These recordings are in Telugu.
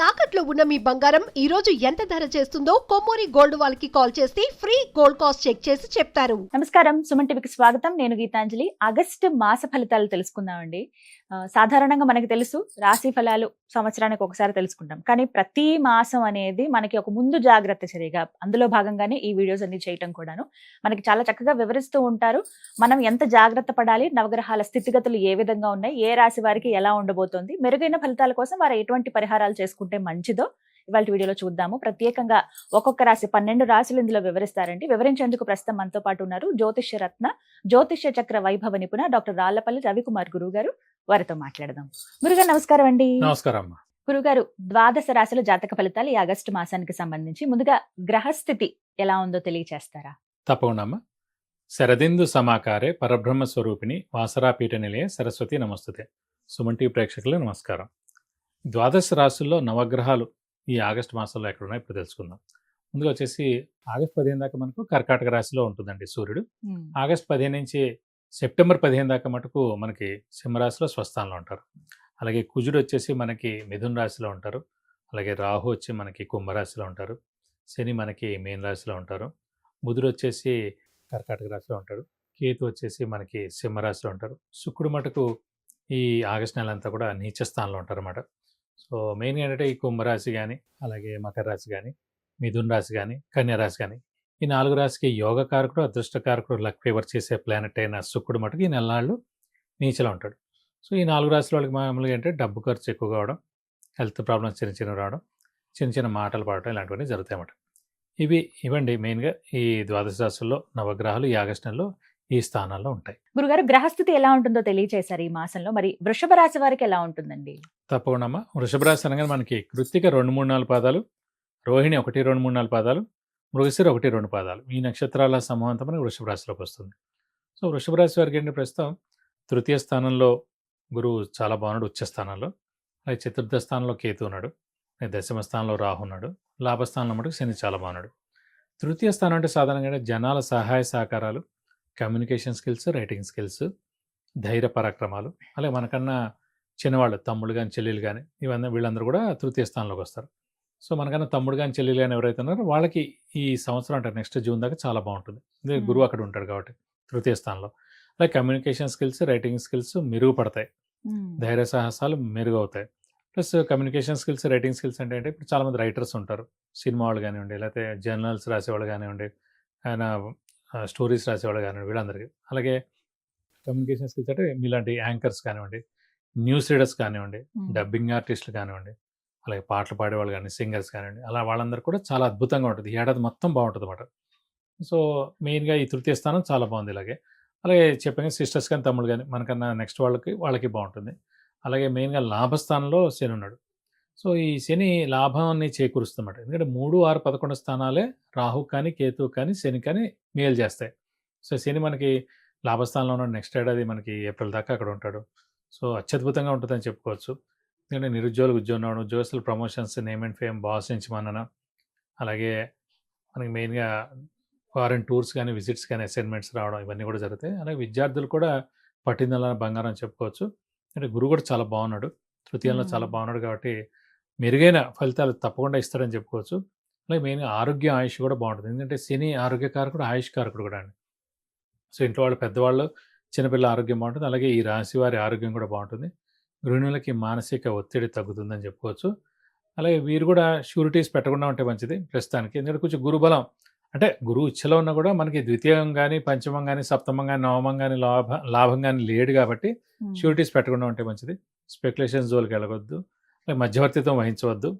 తాకట్లో ఉన్న మీ బంగారం ఈ రోజు ఎంత ధర చేస్తుందో కొమ్మూరి గోల్డ్ వాళ్ళకి కాల్ చేస్తే ఫ్రీ గోల్డ్ కాస్ట్ చెక్ చేసి చెప్తారు. నమస్కారం, సుమన్ టీవీకి స్వాగతం. నేను గీతాంజలి. ఆగస్టు మాస ఫలితాలు తెలుసుకుందామండి. సాధారణంగా మనకి తెలుసు, రాశి ఫలాలు సంవత్సరానికి ఒకసారి తెలుసుకుంటాం. కానీ ప్రతి మాసం అనేది మనకి ఒక ముందు జాగ్రత్త చర్యగా, అందులో భాగంగానే ఈ వీడియోస్ అన్ని చేయటం కూడాను మనకి చాలా చక్కగా వివరిస్తూ ఉంటారు. మనం ఎంత జాగ్రత్త పడాలి, నవగ్రహాల స్థితిగతులు ఏ విధంగా ఉన్నాయి, ఏ రాశి వారికి ఎలా ఉండబోతోంది, మెరుగైన ఫలితాల కోసం వారు ఎటువంటి పరిహారాలు చేసుకుంటే మంచిదో ఇవాళ వీడియోలో చూద్దాము. ప్రత్యేకంగా ఒక్కొక్క రాశి 12 రాశులు ఇందులో వివరిస్తారండి. వివరించేందుకు ప్రస్తుతం మనతో పాటు ఉన్నారు జ్యోతిష్య రత్న, జ్యోతిష్య చక్ర వైభవ నిపుణ డాక్టర్ రాళ్లపల్లి రవికుమార్ గురువు గారు. వారితో మాట్లాడదాం. గురుగారు నమస్కారం అండి. నమస్కారం. గురుగారు, ద్వాదశ రాశుల జాతక ఫలితాలు ఈ ఆగస్టు మాసానికి సంబంధించి ముందుగా గ్రహస్థితి ఎలా ఉందో తెలియచేస్తారా? తప్పకుండా అమ్మా. శరదిందు సమాకారే పరబ్రహ్మ స్వరూపిణి వాసరాపీఠ నిలయ సరస్వతి నమస్తుతే. సుమన్ టీవీ ప్రేక్షకులు నమస్కారం. ద్వాదశ రాశుల్లో నవగ్రహాలు ఈ ఆగస్టు మాసంలో ఎక్కడ ఉన్నాయో ఇప్పుడు తెలుసుకుందాం. ముందుగా వచ్చేసి ఆగస్టు 15 దాకా మనకు కర్కాటక రాశిలో ఉంటుందండి సూర్యుడు. ఆగస్టు 15 నుంచి సెప్టెంబర్ 15 దాకా మటుకు మనకి సింహరాశిలో స్వస్థానంలో ఉంటారు. అలాగే కుజుడు వచ్చేసి మనకి మిథున రాశిలో ఉంటారు. అలాగే రాహు వచ్చి మనకి కుంభరాశిలో ఉంటారు. శని మనకి మీన రాశిలో ఉంటారు. బుధుడు వచ్చేసి కర్కాటక రాశిలో ఉంటాడు. కేతు వచ్చేసి మనకి సింహరాశిలో ఉంటారు. శుక్రుడు మటుకు ఈ ఆగస్టు నెల అంతా కూడా నీచ స్థానంలో ఉంటారు అన్నమాట. సో మెయిన్గా ఏంటంటే ఈ కుంభరాశి కానీ, అలాగే మకర రాశి కానీ, మిథున రాశి కానీ, కన్యా రాశి కానీ, ఈ 4 రాశికి యోగకారకుడు, అదృష్టకారకుడు, లక్ ఫేవర్ చేసే ప్లానెట్ అయిన శుక్రుడు మటుకు ఈ నెలనాళ్ళు నీచలో ఉంటాడు. సో ఈ 4 రాశుల వాళ్ళకి మామూలుగా ఏంటంటే డబ్బు ఖర్చు ఎక్కువ కావడం, హెల్త్ ప్రాబ్లమ్స్ చిన్న రావడం, చిన్న మాటలు పడటం ఇలాంటివన్నీ జరుగుతాయి అన్నమాట. ఇవండి మెయిన్గా ఈ ద్వాదశ రాశుల్లో నవగ్రహాలు ఈ ఆగస్టు నెలలో ఈ స్థానాల్లో ఉంటాయి. గురుగారు, గ్రహస్థితి ఎలా ఉంటుందో తెలియచేశారు ఈ మాసంలో. మరి వృషభ రాశి వారికి ఎలా ఉంటుందండి? తప్పకుండా అమ్మా. వృషభ రాశి అనగానే మనకి కృత్తిక 2, 3, 4 పాదాలు, రోహిణి 1, 2, 3, 4 పాదాలు, మృగశిర 1, 2 పాదాలు, ఈ నక్షత్రాల సమూహంతో మనకి వృషభ రాశిలోకి వస్తుంది. సో వృషభ రాశి వారికి ఏంటి, ప్రస్తుతం తృతీయ స్థానంలో గురువు చాలా బాగున్నాడు, ఉచ్చ స్థానంలో. అలాగే చతుర్థ స్థానంలో కేతు ఉన్నాడు. దశమ స్థానంలో రాహు ఉన్నాడు. లాభస్థానంలో మటుకు శని చాలా బాగున్నాడు. తృతీయ స్థానం అంటే సాధారణంగా జనాల సహాయ సహకారాలు, కమ్యూనికేషన్ స్కిల్స్, రైటింగ్ స్కిల్స్, ధైర్య పరాక్రమాలు, అలాగే మనకన్నా చిన్నవాళ్ళు తమ్ముడు కానీ చెల్లెలు కానీ వీళ్ళందరూ కూడా తృతీయ స్థానంలోకి వస్తారు. సో మనకన్నా తమ్ముడు కానీ చెల్లెలు కానీ ఎవరైతే ఉన్నారో వాళ్ళకి ఈ సంవత్సరం అంటే నెక్స్ట్ జూన్ దాకా చాలా బాగుంటుంది. గురువు అక్కడ ఉంటాడు కాబట్టి తృతీయ స్థానంలో. అలాగే కమ్యూనికేషన్ స్కిల్స్, రైటింగ్ స్కిల్స్ మెరుగుపడతాయి, ధైర్య సాహసాలు మెరుగవుతాయి. Plus communication skills, writing skills అంటే ఇప్పుడు చాలామంది రైటర్స్ ఉంటారు, సినిమా వాళ్ళు కానివ్వండి, లేకపోతే జర్నల్స్ రాసేవాళ్ళు కానివ్వండి, ఆయన స్టోరీస్ రాసేవాళ్ళు కానివ్వండి, వీళ్ళందరికీ. అలాగే కమ్యూనికేషన్ స్కిల్స్ అంటే మీలాంటి యాంకర్స్ కానివ్వండి, న్యూస్ రీడర్స్ కానివ్వండి, డబ్బింగ్ ఆర్టిస్టులు కానివ్వండి, అలాగే పాటలు పాడేవాళ్ళు కానీ, సింగర్స్ కానివ్వండి, అలా వాళ్ళందరూ కూడా చాలా అద్భుతంగా ఉంటుంది. ఈ ఏడాది మొత్తం బాగుంటుంది అన్నమాట. సో మెయిన్గా ఈ తృతీయ స్థానం చాలా బాగుంది. అలాగే చెప్పాను సిస్టర్స్ కానీ తమ్ముడు కానీ మనకన్నా నెక్స్ట్ వాళ్ళకి బాగుంటుంది. అలాగే మెయిన్గా లాభస్థానంలో శని ఉన్నాడు. సో ఈ శని లాభాన్ని చేకూరుస్తున్నమాట. ఎందుకంటే 3, 6, 11 స్థానాలే రాహు కానీ, కేతు కానీ, శని కానీ మేలు చేస్తాయి. సో శని మనకి లాభస్థానంలో ఉన్నాడు. నెక్స్ట్ ఏడాది మనకి ఏప్రిల్ దాకా అక్కడ ఉంటాడు. సో అత్యద్భుతంగా ఉంటుందని చెప్పుకోవచ్చు. ఎందుకంటే నిరుద్యోగులకు ఉద్యోగం రావడం, ఉద్యోగస్తుల promotions, name and fame, boss నుంచి మన్నన, అలాగే మనకి మెయిన్గా ఫారెన్ టూర్స్ కానీ, విజిట్స్ కానీ, అసైన్మెంట్స్ రావడం, ఇవన్నీ కూడా జరుగుతాయి. అలాగే విద్యార్థులు కూడా పట్టిందల బంగారం చెప్పుకోవచ్చు. అంటే గురువు కూడా చాలా బాగున్నాడు, తృతీయంలో చాలా బాగున్నాడు కాబట్టి మెరుగైన ఫలితాలు తప్పకుండా ఇస్తాడని చెప్పుకోవచ్చు. అలాగే మెయిన్గా ఆరోగ్య, ఆయుష్ కూడా బాగుంటుంది. ఎందుకంటే శని ఆరోగ్యకారకుడు, ఆయుష్ కారకుడు కూడా అండి. సో ఇంట్లో వాళ్ళు, పెద్దవాళ్ళు, చిన్నపిల్లల ఆరోగ్యం బాగుంటుంది. అలాగే ఈ రాశి వారి ఆరోగ్యం కూడా బాగుంటుంది. గృహిణులకి మానసిక ఒత్తిడి తగ్గుతుందని చెప్పుకోవచ్చు. అలాగే వీరు కూడా షూరిటీస్ పెట్టకుండా ఉంటే మంచిది ప్రస్తుతానికి. ఎందుకంటే కొంచెం గురుబలం అంటే గురువు ఇచ్చలో ఉన్నా కూడా మనకి ద్వితీయం కానీ, పంచమం కానీ, సప్తమం కానీ, నవమం కానీ, లాభం కానీ లేడు కాబట్టి షూరిటీస్ పెట్టకుండా ఉంటే మంచిది. స్పెక్యులేషన్ జోలికి వెళ్ళవద్దు, మధ్యవర్తిత్వం వహించవద్దు.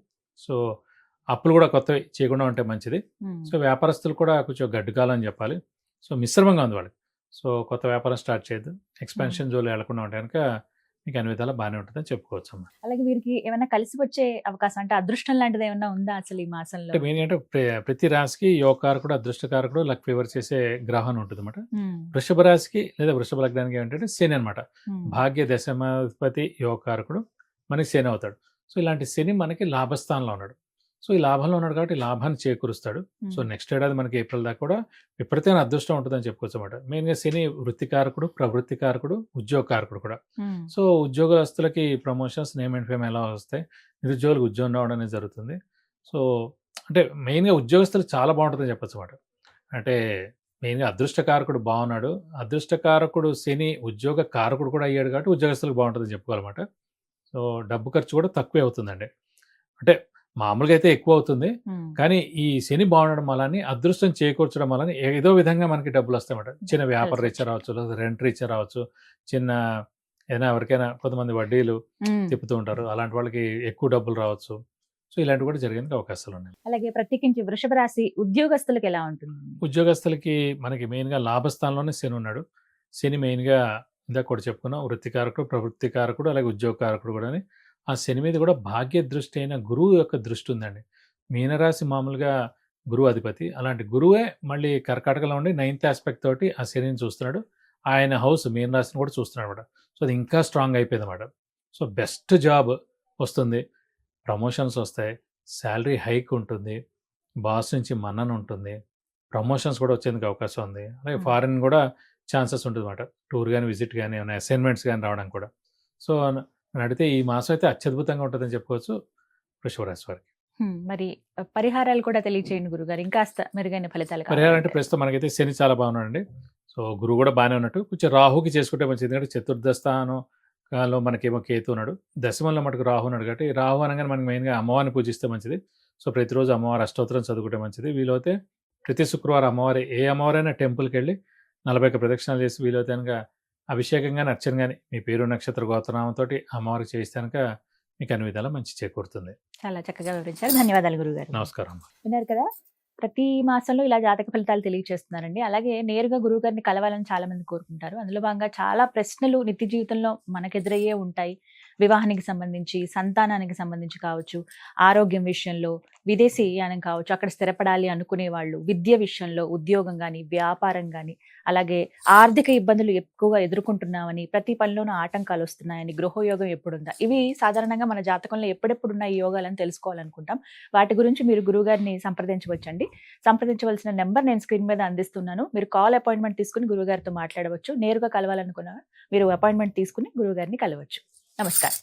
సో అప్పులు కూడా కొత్తవి చేయకుండా ఉంటే మంచిది. సో వ్యాపారస్తులు కూడా కొంచెం గడ్డుకాలం అని చెప్పాలి. సో మిశ్రమంగా ఉంది వాళ్ళకి. సో కొత్త వ్యాపారం స్టార్ట్ చేయొద్దు, ఎక్స్పాన్షన్ జోలు వెళ్లకుండా ఉంటే కనుక మీకు అన్ని విధాలా బాగానే ఉంటుందని చెప్పుకోవచ్చు అమ్మా. అలాగే వీరికి ఏమైనా కలిసి వచ్చే అవకాశం అంటే అదృష్టం లాంటిది ఏమైనా ఉందా అసలు ఈ మాసంలో? అంటే మెయిన్ అంటే ప్రతి రాశికి యోగకారకుడు, అదృష్టకారకుడు, లక్ ఫేవర్ చేసే గ్రహం ఉంటుంది అనమాట. వృషభ రాశికి లేదా వృషభ లగ్నానికి ఏమంటే శని అనమాట. భాగ్య దశమాధిపతి యోగకారకుడు మనకి శని అవుతాడు. సో ఇలాంటి శని మనకి లాభస్థానంలో ఉన్నాడు. సో ఈ లాభంలో ఉన్నాడు కాబట్టి ఈ లాభాన్ని చేకూరుస్తాడు. సో నెక్స్ట్ ఏడాది మనకి ఏప్రిల్ దాకా కూడా విపరీతమైన అదృష్టం ఉంటుందని చెప్పుకోవచ్చు అనమాట. మెయిన్గా శని వృత్తికారకుడు, ప్రవృత్తికారకుడు, ఉద్యోగకారకుడు కూడా. సో ఉద్యోగస్తులకి ప్రమోషన్స్, నేమ్ అండ్ ఫేమ్ ఎలా వస్తాయి, నిరుద్యోగులకు ఉద్యోగం రావడం అనేది జరుగుతుంది. సో అంటే మెయిన్గా ఉద్యోగస్తులు చాలా బాగుంటుందని చెప్పచ్చు అనమాట. అంటే మెయిన్గా అదృష్టకారకుడు బాగున్నాడు, అదృష్టకారకుడు శని ఉద్యోగ కారకుడు కూడా అయ్యాడు కాబట్టి ఉద్యోగస్తులకు బాగుంటుందని చెప్పుకోవాలన్నమాట. సో డబ్బు ఖర్చు కూడా తక్కువే అవుతుందండి. అంటే మామూలుగా అయితే ఎక్కువ అవుతుంది, కానీ ఈ శని బాగుండడం వల్ల అదృష్టం చేకూర్చడం వల్ల ఏదో విధంగా మనకి డబ్బులు వస్తాయన్నమాట. చిన్న వ్యాపార రీత్యా రావచ్చు, లేదా రెంట్ రీత్యా రావచ్చు, చిన్న ఏదైనా ఎవరికైనా కొంతమంది వడ్డీలు తిప్పుతూ ఉంటారు, అలాంటి వాళ్ళకి ఎక్కువ డబ్బులు రావచ్చు. సో ఇలాంటివి కూడా జరిగేందుకు అవకాశాలు ఉన్నాయి. అలాగే ప్రత్యేకించి వృషభ రాశి ఉద్యోగస్తులకు ఎలా ఉంటుంది? ఉద్యోగస్తులకి మనకి మెయిన్గా లాభస్థానంలోనే శని ఉన్నాడు. శని మెయిన్గా ఇందాక కూడా చెప్పుకున్నాం, వృత్తికారకుడు, ప్రవృత్తికారకుడు, అలాగే ఉద్యోగకారకుడు కూడా. ఆ శని మీద కూడా భాగ్య దృష్టి అయిన గురువు యొక్క దృష్టి ఉందండి. మీనరాశి మామూలుగా గురువు అధిపతి, అలాంటి గురువే మళ్ళీ కర్కాటకలో ఉండి 9th ఆస్పెక్ట్ తోటి ఆ శనిని చూస్తున్నాడు. ఆయన హౌస్ మీనరాశిని కూడా చూస్తున్నాడు అనమాట. సో అది ఇంకా స్ట్రాంగ్ అయిపోయింది అనమాట. సో బెస్ట్ జాబ్ వస్తుంది, ప్రమోషన్స్ వస్తాయి, శాలరీ హైక్ ఉంటుంది, బాస్ నుంచి మన్నన ఉంటుంది, ప్రమోషన్స్ కూడా వచ్చేందుకు అవకాశం ఉంది. అలాగే ఫారిన్ కూడా ఛాన్సెస్ ఉంటుంది అనమాట. టూర్ కానీ, విజిట్ కానీ, ఏమైనా అసైన్మెంట్స్ కానీ రావడం కూడా. సో నన్ను అడిగితే ఈ మాసం అయితే అత్యద్భుతంగా ఉంటుందని చెప్పుకోవచ్చు వృషభ రాశి వారికి. మరి పరిహారాలు కూడా తెలియచేయండి గురుగారు, ఇంకాస్త మెరుగైన ఫలితాలు పరిహారం అంటే ప్రస్తుతం మనకైతే శని చాలా బాగున్నాడండి. సో గురువు కూడా బాగానే ఉన్నట్టు, కొంచెం రాహుకి చేసుకుంటే మంచిది. ఎందుకంటే చతుర్థ స్థానంలో మనకేమో కేతు ఉన్నాడు, దశమంలో మటుకు రాహు ఉన్నాడు కాబట్టి రాహు అనగానే మనకి మెయిన్గా అమ్మవారిని పూజిస్తే మంచిది. సో ప్రతిరోజు అమ్మవారి అష్టోత్తరం చదువుకుంటే మంచిది. వీలైతే ప్రతి శుక్రవారం అమ్మవారి ఏ అమ్మవారైనా టెంపుల్కి వెళ్ళి 41 ప్రదక్షిణాలు చేసి వీలైతే కనుక అభిషేకం కానీ, అర్చన కానీ మీ పేరు, నక్షత్ర, గోత్రనామంతో అమ్మవారికి చేస్తే కనుక మీకు అన్ని విధాలా మంచి చేకూరుతుంది. చాలా చక్కగా వివరించారు, ధన్యవాదాలు గురుగారు. నమస్కారం. విన్నారు కదా, ప్రతి మాసంలో ఇలా జాతక ఫలితాలు తెలియజేస్తున్నారండి. అలాగే నేరుగా గురువు గారిని కలవాలని చాలా మంది కోరుకుంటారు. అందులో భాగంగా చాలా ప్రశ్నలు నిత్య జీవితంలో మనకెదురయ్యే ఉంటాయి. వివాహానికి సంబంధించి, సంతానానికి సంబంధించి కావచ్చు, ఆరోగ్యం విషయంలో, విదేశీయానం కావచ్చు, అక్కడ స్థిరపడాలి అనుకునే వాళ్ళు, విద్య విషయంలో, ఉద్యోగం కానీ, వ్యాపారం కానీ, అలాగే ఆర్థిక ఇబ్బందులు ఎక్కువగా ఎదుర్కొంటున్నామని, ప్రతి పనిలోనూ ఆటంకాలు వస్తున్నాయని, గృహయోగం ఎప్పుడుందా, ఇవి సాధారణంగా మన జాతకంలో ఎప్పుడెప్పుడున్న ఈ యోగాలను తెలుసుకోవాలనుకుంటాం. వాటి గురించి మీరు గురువుగారిని సంప్రదించవచ్చండి. సంప్రదించవలసిన నెంబర్ నేను స్క్రీన్ మీద అందిస్తున్నాను. మీరు కాల్ అపాయింట్మెంట్ తీసుకుని గురువుగారితో మాట్లాడవచ్చు. నేరుగా కలవాలనుకున్న మీరు అపాయింట్మెంట్ తీసుకుని గురువుగారిని కలవచ్చు. నమస్కారం.